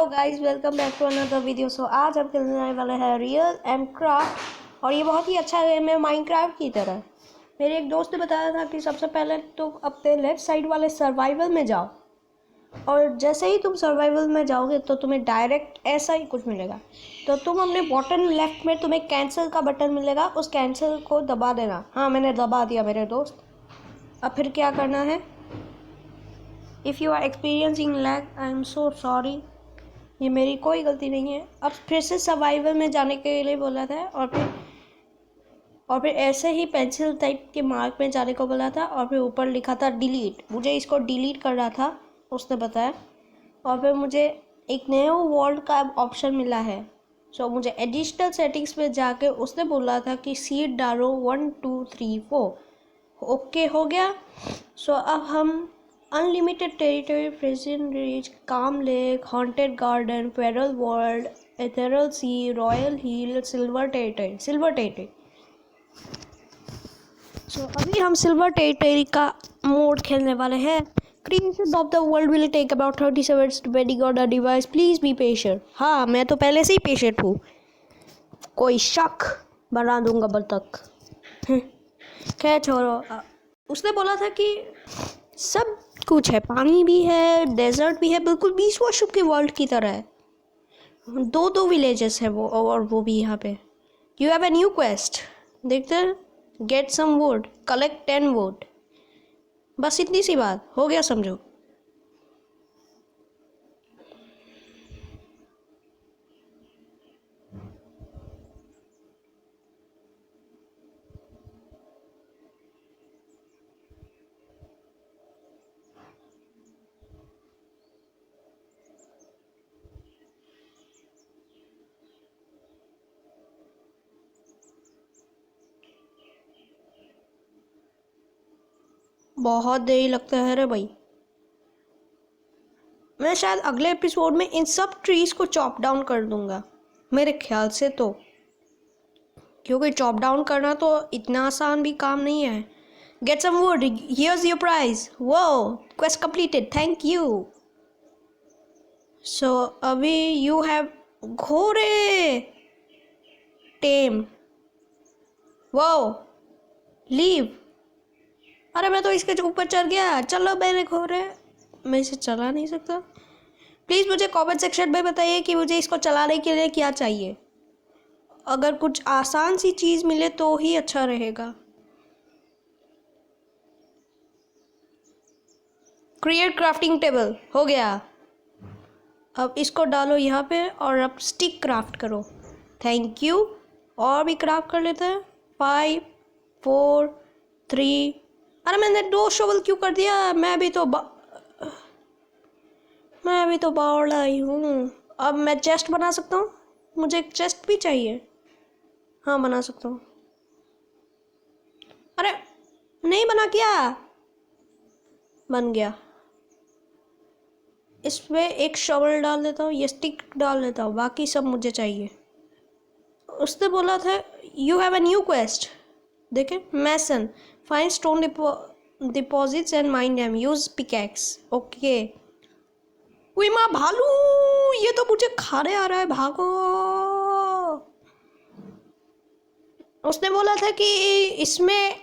Hello guys, welcome back to another video. So आज हम खेलने वाले हैं रियल एम क्राफ्ट और ये बहुत ही अच्छा गेम है माइनक्राफ्ट की तरह। मेरे एक दोस्त ने बताया था कि सबसे पहले तुम अपने लेफ्ट साइड वाले सर्वाइवल में जाओ और जैसे ही तुम सर्वाइवल में जाओगे तो तुम्हें डायरेक्ट ऐसा ही कुछ मिलेगा। तो तुम अपने बॉटम लेफ्ट में तुम्हें कैंसिल का बटन मिलेगा, उस कैंसिल को दबा देना। हाँ, मैंने दबा दिया मेरे दोस्त। अब फिर क्या करना है? If you are experiencing lag, I am so sorry, ये मेरी कोई गलती नहीं है। अब फिर से सर्वाइवल में जाने के लिए बोला था और फिर ऐसे ही पेंसिल टाइप के मार्क में जाने को बोला था और फिर ऊपर लिखा था डिलीट। मुझे इसको डिलीट करना था, उसने बताया। और फिर मुझे एक नया वर्ल्ड का ऑप्शन मिला है। सो मुझे एडिशनल सेटिंग्स में जाके उसने बोला था कि सीड डालो 1 2 3 4। ओके हो गया। सो अब हम unlimited territory, present rich, calm lake, haunted garden, feral world, ethereal sea, royal hill, silver territory. So अभी हम सिल्वर टेरिटरी का मोड खेलने वाले हैं। Creation of the world will take about 30 seconds depending on the device, please be patient. हाँ, मैं तो पहले से ही पेशेंट हूँ। कोई शक बना दूंगा बतख। खैर छोड़ो। उसने बोला था कि सब कुछ है, पानी भी है, डेजर्ट भी है, बिल्कुल 20 वर्षों के वर्ल्ड की तरह है। दो विलेजेस है वो, और वो भी यहाँ पे। You have a new quest, देखते हैं। Get some wood, collect 10 wood. बस इतनी सी बात हो गया, समझो। बहुत देरी लगता है रे भाई। मैं शायद अगले एपिसोड में इन सब ट्रीज को चॉप डाउन कर दूंगा, मेरे ख्याल से तो। क्योंकि चॉप डाउन करना तो इतना आसान भी काम नहीं है। Get some wood, here's your prize. वो quest completed, thank you. So अभी यू हैव घोड़े टेम। वो लीव। अरे मैं तो इसके ऊपर चढ़ गया। चलो मेरे घोड़े। मैं इसे चला नहीं सकता। प्लीज़ मुझे कमेंट सेक्शन में बताइए कि मुझे इसको चलाने के लिए क्या चाहिए। अगर कुछ आसान सी चीज़ मिले तो ही अच्छा रहेगा। क्रिएट क्राफ्टिंग टेबल हो गया। अब इसको डालो यहाँ पे और अब स्टिक क्राफ्ट करो। Thank you. और भी क्राफ्ट कर लेते हैं। 5 4 3। अरे मैंने 2 शोवल क्यों कर दिया? मैं भी तो बावड़ा ही हूँ। अब मैं चेस्ट बना सकता हूँ। मुझे एक चेस्ट भी चाहिए। हाँ, बना सकता हूँ। अरे नहीं बना, क्या बन गया? इसमें एक शॉवल डाल देता हूँ, ये स्टिक डाल देता हूँ, बाकी सब मुझे चाहिए। उसने बोला था you have a new quest. देखे, Mason, find stone deposits and mine them, use pickaxe. Okay. उई माँ, भालू! ये तो मुझे खाने आ रहा है, भागो। उसने बोला था कि इसमें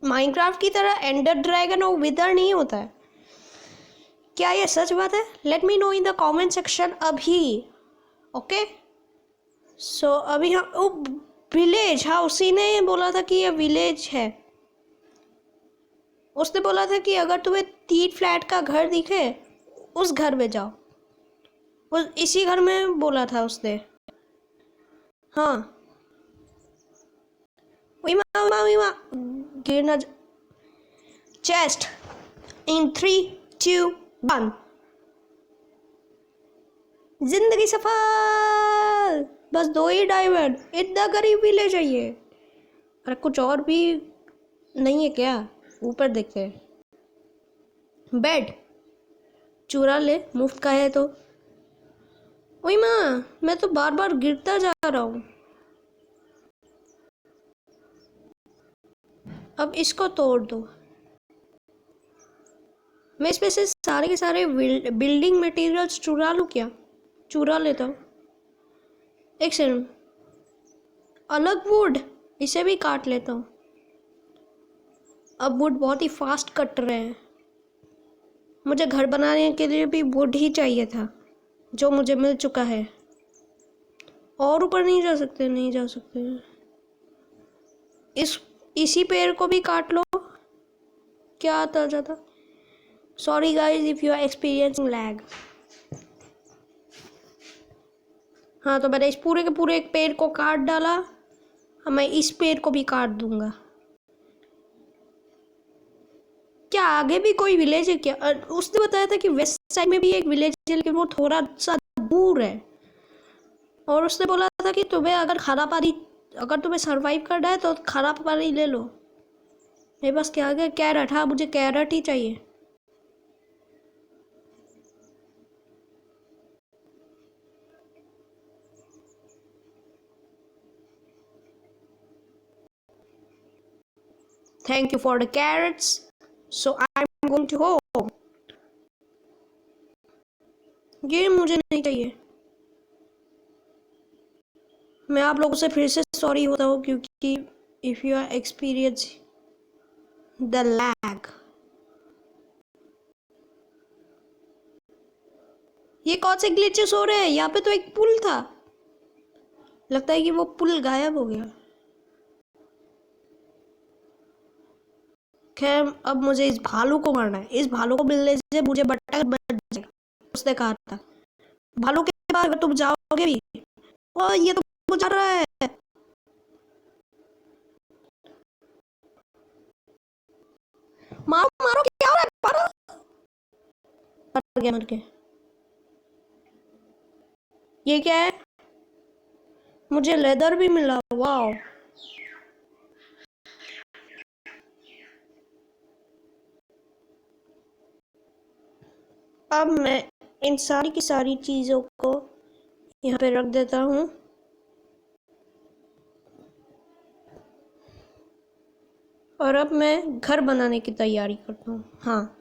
माइनक्राफ्ट की तरह एंडर ड्रैगन और विदर नहीं होता है। क्या ये सच बात है? Let me know in the comment section अभी। ओके। सो अभी हम विलेज, हाँ उसी ने बोला था कि ये विलेज है। उसने बोला था कि अगर तुम्हें 3 फ्लैट का घर दिखे, उस घर में जाओ। उस इसी घर में बोला था उसने। हाँ। गिरना। चेस्ट इन 3 2 1। जिंदगी सफल। बस 2 ही डायमंड, इतना गरीब भी ले जाइए। अरे कुछ और भी नहीं है क्या? ऊपर देखते हैं। बेड चुरा ले, मुफ्त का है तो। ओए माँ, मैं तो बार बार गिरता जा रहा हूँ। अब इसको तोड़ दो। मैं इसमें से सारे के सारे बिल्डिंग मटेरियल्स चुरा लूँ क्या? चुरा लेता हूँ। एक सेकंड, अलग वुड, इसे भी काट लेता हूँ। अब वुड बहुत ही फास्ट कट रहे हैं। मुझे घर बनाने के लिए भी वुड ही चाहिए था, जो मुझे मिल चुका है। और ऊपर नहीं जा सकते, नहीं जा सकते। इसी पेड़ को भी काट लो। क्या आता जाता? Sorry guys if you are experiencing lag. हाँ, तो मैंने इस पूरे के पूरे एक पेड़ को काट डाला। अब मैं इस पेड़ को भी काट दूंगा। क्या आगे भी कोई विलेज है क्या? उसने बताया था कि वेस्ट साइड में भी एक विलेज है, लेकिन वो थोड़ा सा दूर है। और उसने बोला था कि तुम्हें अगर तुम्हें सरवाइव करना है तो खारा पानी ले लो। मेरे पास क्या आ गया? कैरेट। हाँ, मुझे कैरेट ही चाहिए। Thank you for the carrots. So I'm going to home. ये मुझे नहीं चाहिए। मैं आप लोगों से फिर से सॉरी होता हूँ, क्योंकि if you are experience the lag. ये कौन से ग्लिचेस हो रहे हैं? यहाँ पे तो एक पुल था। लगता है कि वो पुल गायब हो गया। खैर, अब मुझे इस भालू को मारना है। इस भालू को मिलने से मुझे बट्टा बच जाएगा। उसने कहा था भालू के पास अगर तुम जाओगे भी। और ये तो जा रहा है। मारो मारो, क्या हो रहा है? मारो। मर गया, मर गया। ये क्या है? मुझे लेदर भी मिला। वाओ। अब मैं इन सारी की सारी चीज़ों को यहाँ पे रख देता हूँ। और अब मैं घर बनाने की तैयारी करता हूँ। हाँ,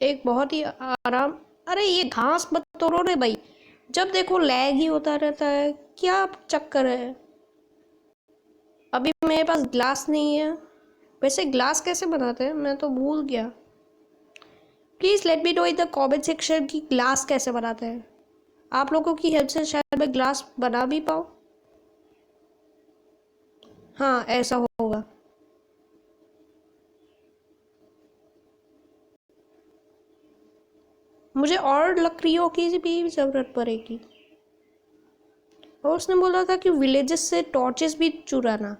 एक बहुत ही आराम। अरे ये घास मत तोड़ो रे भाई, जब देखो लैग ही होता रहता है। क्या चक्कर है? अभी मेरे पास ग्लास नहीं है। वैसे ग्लास कैसे बनाते हैं, मैं तो भूल गया। Please let me know in the comment section कि ग्लास कैसे बनाते हैं। आप लोगों की हेल्प से शायद मैं ग्लास बना भी पाऊँ। हाँ, ऐसा होगा। मुझे और लकड़ियों की भी ज़रूरत पड़ेगी। और उसने बोला था कि विलेजेस से टॉर्चेस भी चुराना।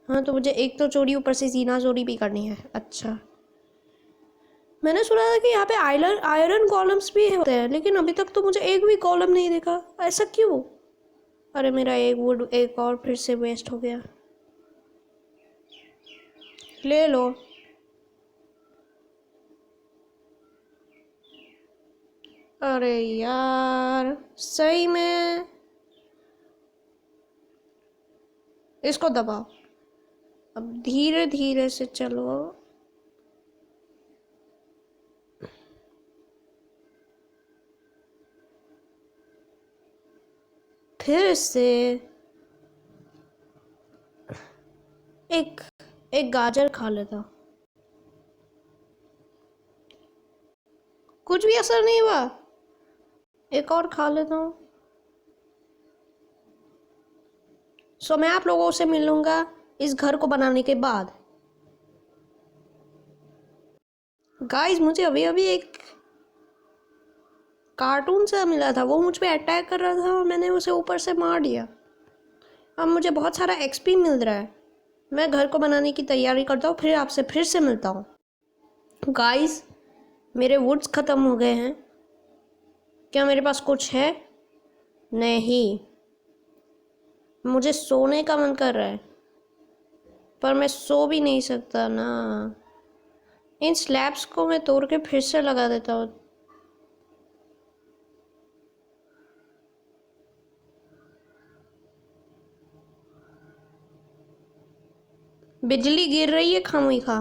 हाँ, तो मुझे एक तो चोरी ऊपर से सीना चोरी भी करनी है। अच्छा, मैंने सुना था कि यहाँ पे आयरन कॉलम्स भी होते हैं, लेकिन अभी तक तो मुझे एक भी कॉलम नहीं दिखा। ऐसा क्यों? अरे मेरा एक वुड एक और फिर से वेस्ट हो गया। ले लो। अरे यार, सही में। इसको दबाओ। अब धीरे धीरे से चलो। फिर से एक एक गाजर खा लेता। कुछ भी असर नहीं हुआ। एक और खा लेता हूँ। सो मैं आप लोगों से मिलूंगा इस घर को बनाने के बाद। गाइस, मुझे अभी अभी एक कार्टून सा मिला था, वो मुझ पे अटैक कर रहा था और मैंने उसे ऊपर से मार दिया। अब मुझे बहुत सारा एक्सपी मिल रहा है। मैं घर को बनाने की तैयारी करता हूँ, फिर आपसे फिर से मिलता हूँ। गाइस, मेरे वुड्स ख़त्म हो गए हैं। क्या मेरे पास कुछ है? नहीं। मुझे सोने का मन कर रहा है, पर मैं सो भी नहीं सकता ना। इन स्लैब्स को मैं तोड़ के फिर से लगा देता हूँ। बिजली गिर रही है खामुई खा।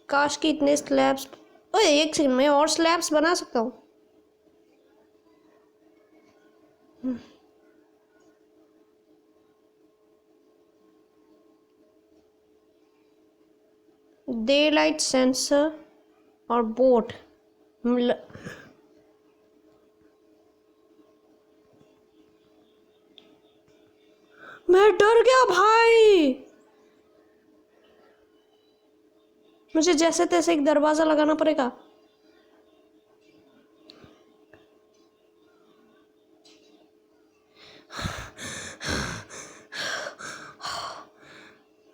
काश कि इतने स्लैब्स। ओए एक सेकंड, मैं और स्लैब्स बना सकता हूँ। डे लाइट सेंसर और बोट। मैं डर गया भाई। मुझे जैसे तैसे एक दरवाजा लगाना पड़ेगा।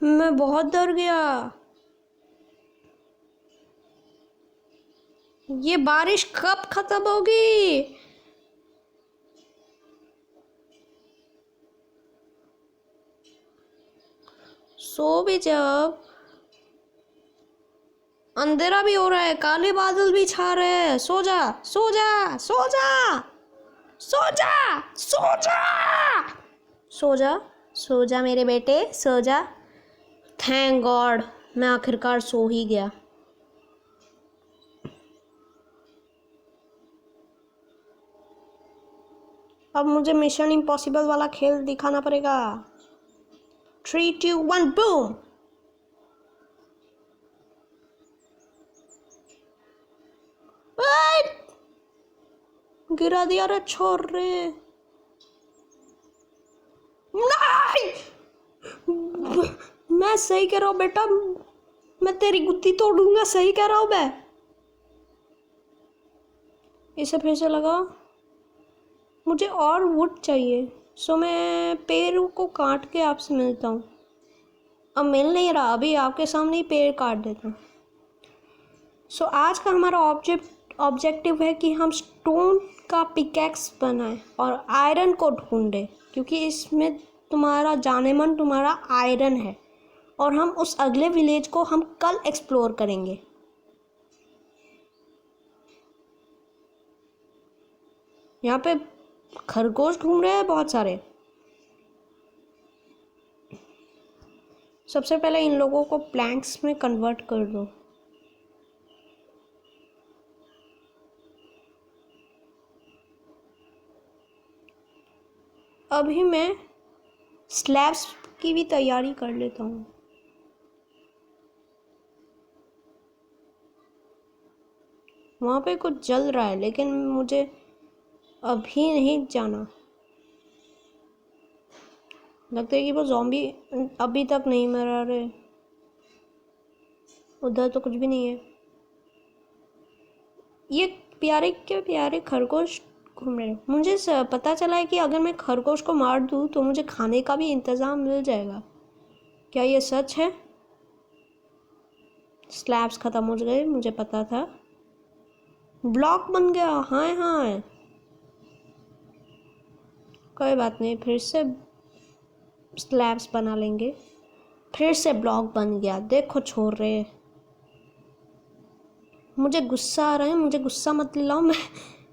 मैं बहुत डर गया। ये बारिश कब खत्म होगी? सो भी जब अंधेरा भी हो रहा है, काले बादल भी छा रहे हैं। सो जा सो जा सो जा सो जा सो जा सो जा सो जा मेरे बेटे, सो जा। थैंक गॉड, मैं आखिरकार सो ही गया। अब मुझे मिशन इम्पॉसिबल वाला खेल दिखाना पड़ेगा। 3, 2, 1 बूम। गिरा दिया रे छोर रे। नहीं, मैं सही कह रहा हूँ बेटा, मैं तेरी गुत्ती तोड़ूंगा। सही कह रहा हूँ मैं। इसे फिर से लगा। मुझे और वुड चाहिए, सो मैं पेड़ को काट के आपसे मिलता हूँ। अब मिल नहीं रहा, अभी आपके सामने ही पेड़ काट देता हूँ। सो आज का हमारा ऑब्जेक्टिव है कि हम स्टोन का पिकैक्स बनाएं और आयरन को ढूंढें, क्योंकि इसमें तुम्हारा जाने मन तुम्हारा आयरन है। और हम उस अगले विलेज को हम कल एक्सप्लोर करेंगे। यहाँ पे खरगोश घूम रहे हैं बहुत सारे। सबसे पहले इन लोगों को प्लैंक्स में कन्वर्ट कर दो। अभी मैं स्लैब्स की भी तैयारी कर लेता हूँ। वहाँ पे कुछ जल रहा है, लेकिन मुझे अभी नहीं जाना। लगता है कि वो ज़ॉम्बी अभी तक नहीं मरा रहे। उधर तो कुछ भी नहीं है। ये प्यारे के प्यारे खरगोश घूम रहे हैं। मुझे पता चला है कि अगर मैं खरगोश को मार दूँ तो मुझे खाने का भी इंतज़ाम मिल जाएगा। क्या ये सच है? स्लैब्स ख़त्म हो गए, मुझे पता था। ब्लॉक बन गया। हाँ हाँ, कोई बात नहीं, फिर से स्लैब्स बना लेंगे। फिर से ब्लॉक बन गया। देखो छोड़ रहे, मुझे गुस्सा आ रहा है। मुझे गुस्सा मत दिलाओ।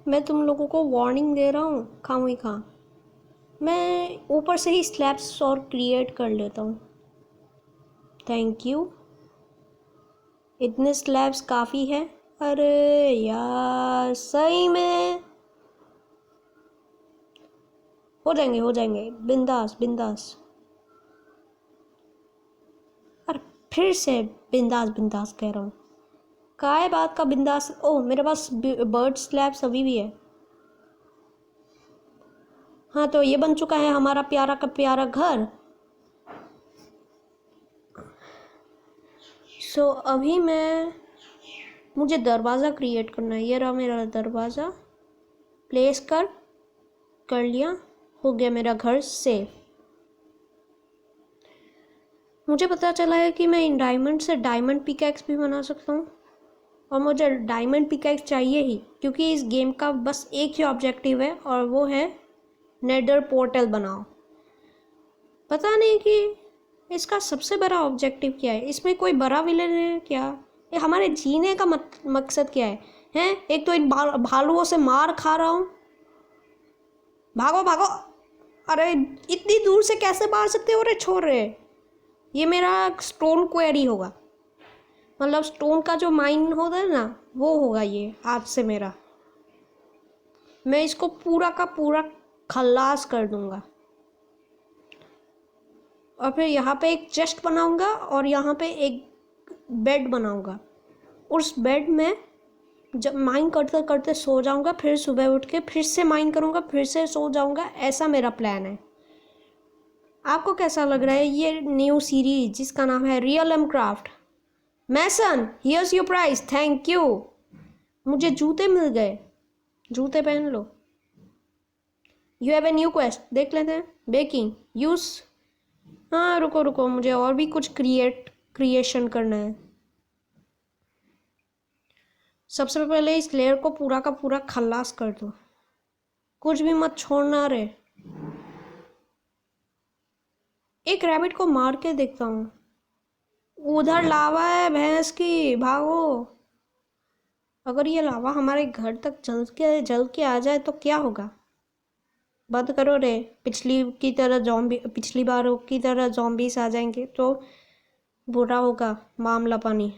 मैं तुम लोगों को वार्निंग दे रहा हूँ। खामुई खा मैं ऊपर से ही स्लैब्स और क्रिएट कर लेता हूँ। Thank you. इतने स्लैब्स काफ़ी है। अरे यार, सही में हो जाएंगे बिंदास बिंदास। अरे फिर से बिंदास बिंदास कह रहा हूँ। काय बात का बिंदास? ओह, मेरे पास बर्ड स्लैब्स अभी भी है। हाँ, तो ये बन चुका है हमारा प्यारा का प्यारा घर। सो अभी मुझे दरवाज़ा क्रिएट करना है। ये रहा मेरा दरवाज़ा। प्लेस कर लिया। हो गया मेरा घर सेफ। मुझे पता चला है कि मैं इन डायमंड से डायमंड पिकैक्स भी बना सकता हूँ। और मुझे डायमंड पिकैक्स चाहिए ही, क्योंकि इस गेम का बस एक ही ऑब्जेक्टिव है और वो है नेदर पोर्टल बनाओ। पता नहीं कि इसका सबसे बड़ा ऑब्जेक्टिव क्या है? इसमें कोई बड़ा विलन है क्या? ये हमारे जीने का मकसद क्या है? हैं? एक तो इन भालुओं से मार खा रहा हूँ। भागो भागो। अरे इतनी दूर से कैसे मार सकते हो रे छोरे? ये मेरा स्टोन क्वेरी होगा, मतलब स्टोन का जो माइन होता है ना, वो होगा ये आज से मेरा। मैं इसको पूरा का पूरा खल्लास कर दूंगा। और फिर यहाँ पे एक चेस्ट बनाऊंगा और यहाँ पे एक बेड बनाऊंगा। उस बेड में जब माइन करते करते सो जाऊंगा, फिर सुबह उठ के फिर से माइन करूंगा, फिर से सो जाऊंगा। ऐसा मेरा प्लान है। आपको कैसा लग रहा है ये न्यू सीरीज जिसका नाम है real M craft? Mason, here's your prize, thank you. मुझे जूते मिल गए, जूते पहन लो। You have a new quest, देख लेते हैं। बेकिंग यूज, हाँ रुको रुको, मुझे और भी कुछ क्रिएशन करना है। सबसे पहले इस लेयर को पूरा का पूरा खल्लास कर दो, कुछ भी मत छोड़ना रे। एक रैबिट को मार के देखता हूँ। उधर लावा है भैंस की, भागो। अगर ये लावा हमारे घर तक जल के आ जाए तो क्या होगा? बंद करो रे, पिछली बार की तरह जॉम्बीज आ जाएंगे तो बुरा होगा मामला पानी।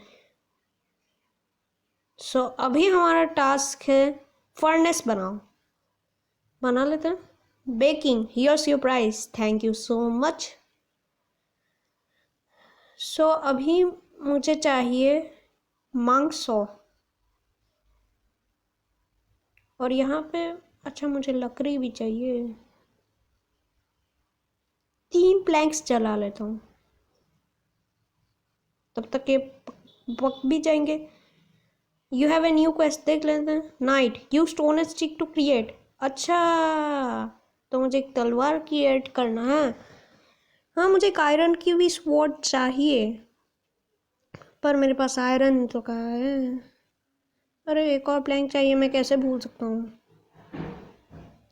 सो अभी हमारा टास्क है फर्नेस बनाओ, बना लेते हैं। Baking, here's your prize, thank you so much. So अभी मुझे चाहिए मांगसो, और यहाँ पे अच्छा मुझे लकड़ी भी चाहिए। 3 प्लैंक्स जला लेता हूँ, तब तक ये पक भी जाएंगे। You have a new quest, देख लेते हैं। Night, you stone and stick to create. अच्छा, तो मुझे एक तलवार क्रिएट करना है। हाँ, मुझे एक आयरन की भी स्वॉर्ड चाहिए, पर मेरे पास आयरन तो कहाँ है? अरे एक और प्लैंक चाहिए, मैं कैसे भूल सकता हूँ।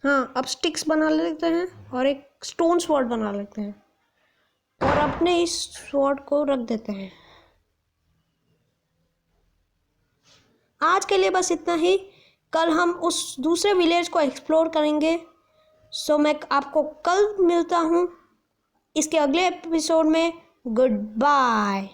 हाँ, अब स्टिक्स बना लेते हैं और एक स्टोन स्वॉर्ड बना लेते हैं, और अपने इस स्वॉर्ड को रख देते हैं। आज के लिए बस इतना ही। कल हम उस दूसरे विलेज को एक्सप्लोर करेंगे। सो मैं आपको कल मिलता हूँ इसके अगले एपिसोड में। Good bye.